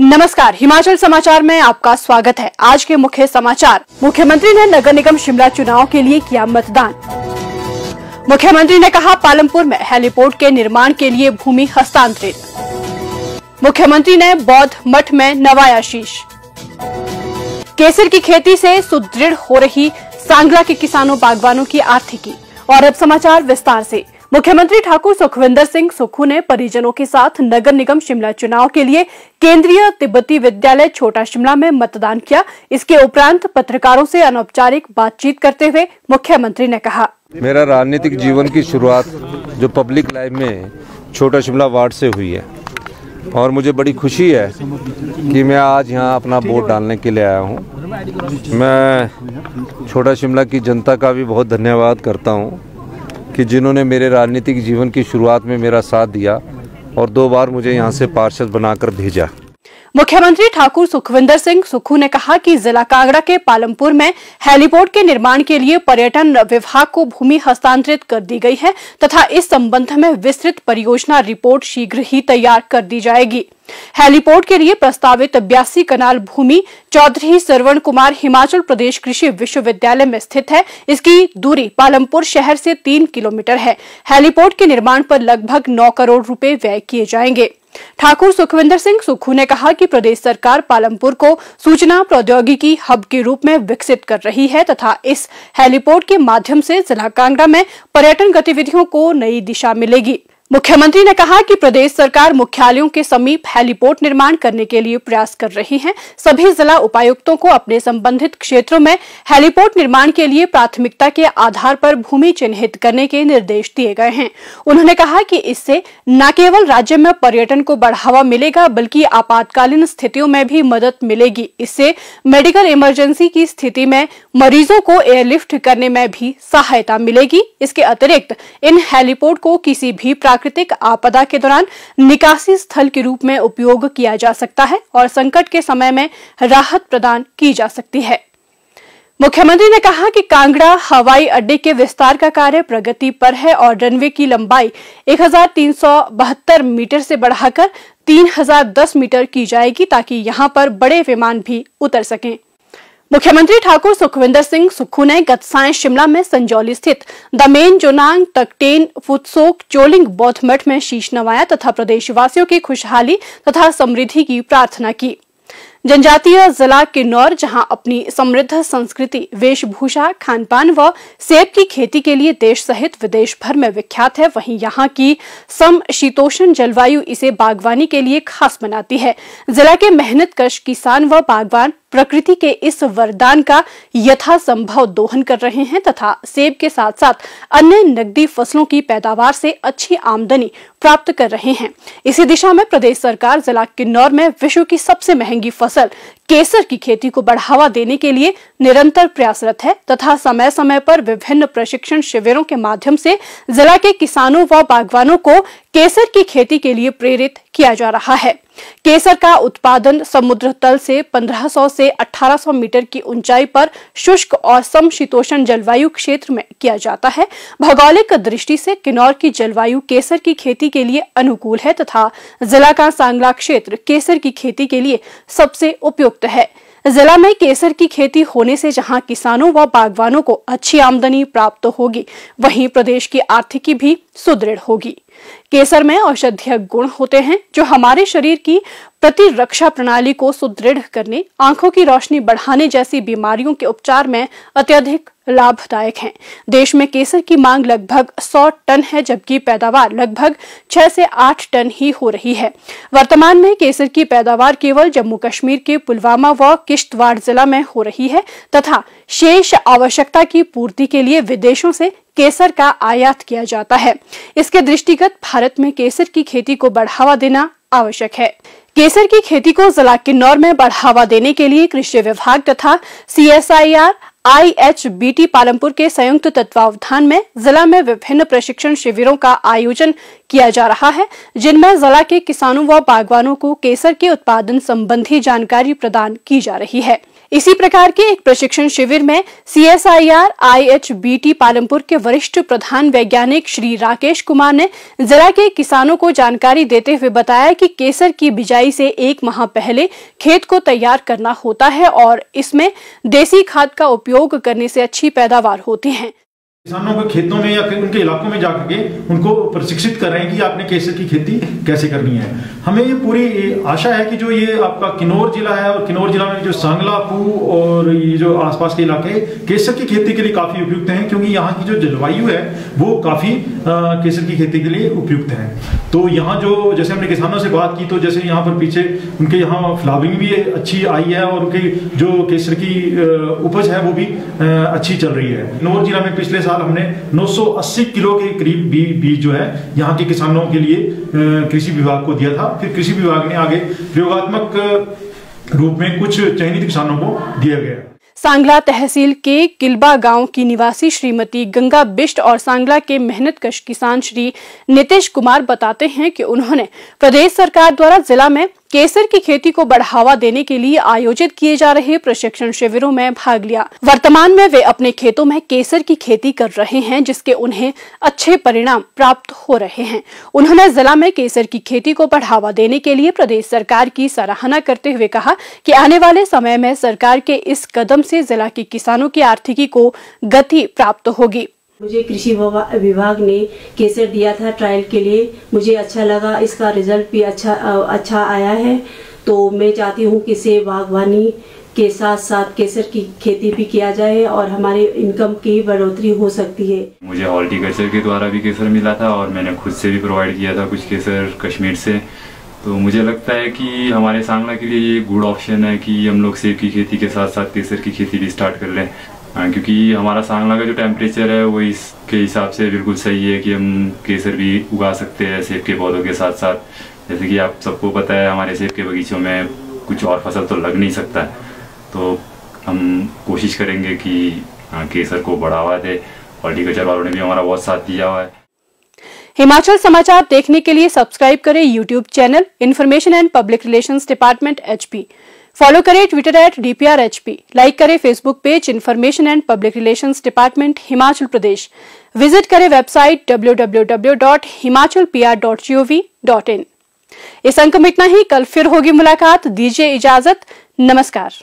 नमस्कार, हिमाचल समाचार में आपका स्वागत है। आज के मुख्य समाचार। मुख्यमंत्री ने नगर निगम शिमला चुनाव के लिए किया मतदान। मुख्यमंत्री ने कहा पालमपुर में हेलीपोर्ट के निर्माण के लिए भूमि हस्तांतरित। मुख्यमंत्री ने बौद्ध मठ में नवाया शीश। केसर की खेती से सुदृढ़ हो रही सांगला के किसानों बागवानों की आर्थिकी। और अब समाचार विस्तार से। मुख्यमंत्री ठाकुर सुखविंदर सिंह सुक्खू ने परिजनों के साथ नगर निगम शिमला चुनाव के लिए केंद्रीय तिब्बती विद्यालय छोटा शिमला में मतदान किया। इसके उपरांत पत्रकारों से अनौपचारिक बातचीत करते हुए मुख्यमंत्री ने कहा, मेरा राजनीतिक जीवन की शुरुआत जो पब्लिक लाइफ में छोटा शिमला वार्ड से हुई है और मुझे बड़ी खुशी है कि मैं आज यहाँ अपना वोट डालने के लिए आया हूँ। मैं छोटा शिमला की जनता का भी बहुत धन्यवाद करता हूँ कि जिन्होंने मेरे राजनीतिक जीवन की शुरुआत में मेरा साथ दिया और 2 बार मुझे यहाँ से पार्षद बनाकर भेजा। मुख्यमंत्री ठाकुर सुखविंदर सिंह सुक्खू ने कहा कि जिला कांगड़ा के पालमपुर में हेलीपोर्ट के निर्माण के लिए पर्यटन विभाग को भूमि हस्तांतरित कर दी गई है तथा इस संबंध में विस्तृत परियोजना रिपोर्ट शीघ्र ही तैयार कर दी जाएगी। हेलीपोर्ट के लिए प्रस्तावित 82 कनाल भूमि चौधरी सरवण कुमार हिमाचल प्रदेश कृषि विश्वविद्यालय में स्थित है। इसकी दूरी पालमपुर शहर से 3 किलोमीटर है। हेलीपोर्ट के निर्माण पर लगभग 9 करोड़ रुपए व्यय किए जाएंगे। ठाकुर सुखविंदर सिंह सुक्खू ने कहा कि प्रदेश सरकार पालमपुर को सूचना प्रौद्योगिकी हब के रूप में विकसित कर रही है तथा इस हेलीपोर्ट के माध्यम से जिला कांगड़ा में पर्यटन गतिविधियों को नई दिशा मिलेगी। मुख्यमंत्री ने कहा कि प्रदेश सरकार मुख्यालयों के समीप हेलीपोर्ट निर्माण करने के लिए प्रयास कर रही है। सभी जिला उपायुक्तों को अपने संबंधित क्षेत्रों में हेलीपोर्ट निर्माण के लिए प्राथमिकता के आधार पर भूमि चिन्हित करने के निर्देश दिए गए हैं। उन्होंने कहा कि इससे न केवल राज्य में पर्यटन को बढ़ावा मिलेगा बल्कि आपातकालीन स्थितियों में भी मदद मिलेगी। इससे मेडिकल इमरजेंसी की स्थिति में मरीजों को एयरलिफ्ट करने में भी सहायता मिलेगी। इसके अतिरिक्त इन हेलीपोर्ट को किसी भी प्राकृतिक आपदा के दौरान निकासी स्थल के रूप में उपयोग किया जा सकता है और संकट के समय में राहत प्रदान की जा सकती है। मुख्यमंत्री ने कहा कि कांगड़ा हवाई अड्डे के विस्तार का कार्य प्रगति पर है और रनवे की लंबाई 1372 मीटर से बढ़ाकर 3010 मीटर की जाएगी ताकि यहां पर बड़े विमान भी उतर सकें। मुख्यमंत्री ठाकुर सुखविंदर सिंह सुक्खू ने गत सायं शिमला में संजौली स्थित दमेन जोनांग तकटेन फुत्सोक चोलिंग बौद्ध मठ में शीश नवाया तथा प्रदेशवासियों की खुशहाली तथा समृद्धि की प्रार्थना की। जनजातीय जिला किन्नौर जहां अपनी समृद्ध संस्कृति, वेशभूषा, खानपान व सेब की खेती के लिए देश सहित विदेश भर में विख्यात है, वहीं यहां की समशीतोष्ण जलवायु इसे बागवानी के लिए खास बनाती है। जिला के मेहनतकश किसान व बागवान प्रकृति के इस वरदान का यथासंभव दोहन कर रहे हैं तथा सेब के साथ साथ अन्य नकदी फसलों की पैदावार से अच्छी आमदनी प्राप्त कर रहे हैं। इसी दिशा में प्रदेश सरकार जिला किन्नौर में विश्व की सबसे महंगी फसल केसर की खेती को बढ़ावा देने के लिए निरंतर प्रयासरत है तथा समय समय पर विभिन्न प्रशिक्षण शिविरों के माध्यम से जिला के किसानों व बागवानों को केसर की खेती के लिए प्रेरित किया जा रहा है। केसर का उत्पादन समुद्र तल से 1500 से 1800 मीटर की ऊंचाई पर शुष्क और समशीतोष्ण जलवायु क्षेत्र में किया जाता है। भौगोलिक दृष्टि से किन्नौर की जलवायु केसर की खेती के लिए अनुकूल है तथा जिला का सांगला क्षेत्र केसर की खेती के लिए सबसे उपयुक्त है। जिला में केसर की खेती होने से जहां किसानों व बागवानों को अच्छी आमदनी प्राप्त होगी, वहीं प्रदेश की आर्थिकी भी सुदृढ़ होगी। केसर में औषधीय गुण होते हैं जो हमारे शरीर की प्रतिरक्षा प्रणाली को सुदृढ़ करने, आंखों की रोशनी बढ़ाने जैसी बीमारियों के उपचार में अत्यधिक लाभदायक हैं। देश में केसर की मांग लगभग 100 टन है जबकि पैदावार लगभग 6 से 8 टन ही हो रही है। वर्तमान में केसर की पैदावार केवल जम्मू कश्मीर के पुलवामा व किश्तवाड़ जिला में हो रही है तथा शेष आवश्यकता की पूर्ति के लिए विदेशों से केसर का आयात किया जाता है। इसके दृष्टिगत भारत में केसर की खेती को बढ़ावा देना आवश्यक है। केसर की खेती को जिला किन्नौर में बढ़ावा देने के लिए कृषि विभाग तथा CSIR IHBT पालमपुर के संयुक्त तत्वावधान में जिला में विभिन्न प्रशिक्षण शिविरों का आयोजन किया जा रहा है, जिनमें जिला के किसानों व बागवानों को केसर के उत्पादन संबंधी जानकारी प्रदान की जा रही है। इसी प्रकार के एक प्रशिक्षण शिविर में CSIR IHBT पालमपुर के वरिष्ठ प्रधान वैज्ञानिक श्री राकेश कुमार ने जिला के किसानों को जानकारी देते हुए बताया कि केसर की बिजाई से 1 माह पहले खेत को तैयार करना होता है और इसमें देसी खाद का उपयोग करने से अच्छी पैदावार होती है। किसानों के खेतों में या उनके इलाकों में जाकर के उनको प्रशिक्षित कर रहे हैं कि आपने केसर की खेती कैसे करनी है। हमें ये पूरी आशा है कि जो ये आपका किन्नौर जिला है और किन्नौर जिला में जो सांगला, पू और ये जो आसपास के इलाके केसर की खेती के लिए काफी उपयुक्त हैं, क्योंकि यहाँ की जो जलवायु है वो काफी केसर की खेती के लिए उपयुक्त है। तो यहाँ जो जैसे हमने किसानों से बात की तो जैसे यहाँ पर पीछे उनके यहाँ फ्लावरिंग भी अच्छी आई है और उनकी जो केसर की उपज है वो भी अच्छी चल रही है। किन्नौर जिला में पिछले साल हमने 980 किलो के करीब बीज जो है यहाँ के किसानों के लिए कृषि विभाग को दिया था। फिर कृषि विभाग ने आगे प्रयोगात्मक रूप में कुछ चयनित किसानों को दिया गया। सांगला तहसील के किलबा गांव की निवासी श्रीमती गंगा बिष्ट और सांगला के मेहनतकश किसान श्री नीतीश कुमार बताते हैं कि उन्होंने प्रदेश सरकार द्वारा जिला में केसर की खेती को बढ़ावा देने के लिए आयोजित किए जा रहे प्रशिक्षण शिविरों में भाग लिया। वर्तमान में वे अपने खेतों में केसर की खेती कर रहे हैं, जिसके उन्हें अच्छे परिणाम प्राप्त हो रहे हैं। उन्होंने जिला में केसर की खेती को बढ़ावा देने के लिए प्रदेश सरकार की सराहना करते हुए कहा कि आने वाले समय में सरकार के इस कदम से जिला के किसानों की आर्थिकी को गति प्राप्त होगी। मुझे कृषि विभाग ने केसर दिया था ट्रायल के लिए, मुझे अच्छा लगा, इसका रिजल्ट भी अच्छा आया है। तो मैं चाहती हूँ कि सेब बागवानी के साथ साथ केसर की खेती भी किया जाए और हमारे इनकम की बढ़ोतरी हो सकती है। मुझे हॉर्टिकल्चर के द्वारा भी केसर मिला था और मैंने खुद से भी प्रोवाइड किया था कुछ केसर कश्मीर से। तो मुझे लगता है कि हमारे सांगला के लिए ये गुड ऑप्शन है कि हम लोग सेब की खेती के साथ साथ केसर की खेती भी स्टार्ट कर लें, क्योंकि हमारा सांगला का जो टेम्परेचर है वो इसके हिसाब से बिल्कुल सही है कि हम केसर भी उगा सकते हैं सेब के पौधों के साथ साथ। जैसे कि आप सबको पता है हमारे सेब के बगीचों में कुछ और फसल तो लग नहीं सकता है, तो हम कोशिश करेंगे कि केसर को बढ़ावा दे। हॉर्टिकल्चर वालों ने भी हमारा बहुत साथ दिया हुआ है। हिमाचल समाचार देखने के लिए सब्सक्राइब करें YouTube channel information and public relations department HP। Follow करें ट्विटर @DPRHP। लाइक करें Facebook page information and public relations department Himachal Pradesh. Visit करें वेबसाइट www.himachalpr.gov.in। इस अंक में इतना ही। कल फिर होगी मुलाकात। दीजिए इजाजत। नमस्कार।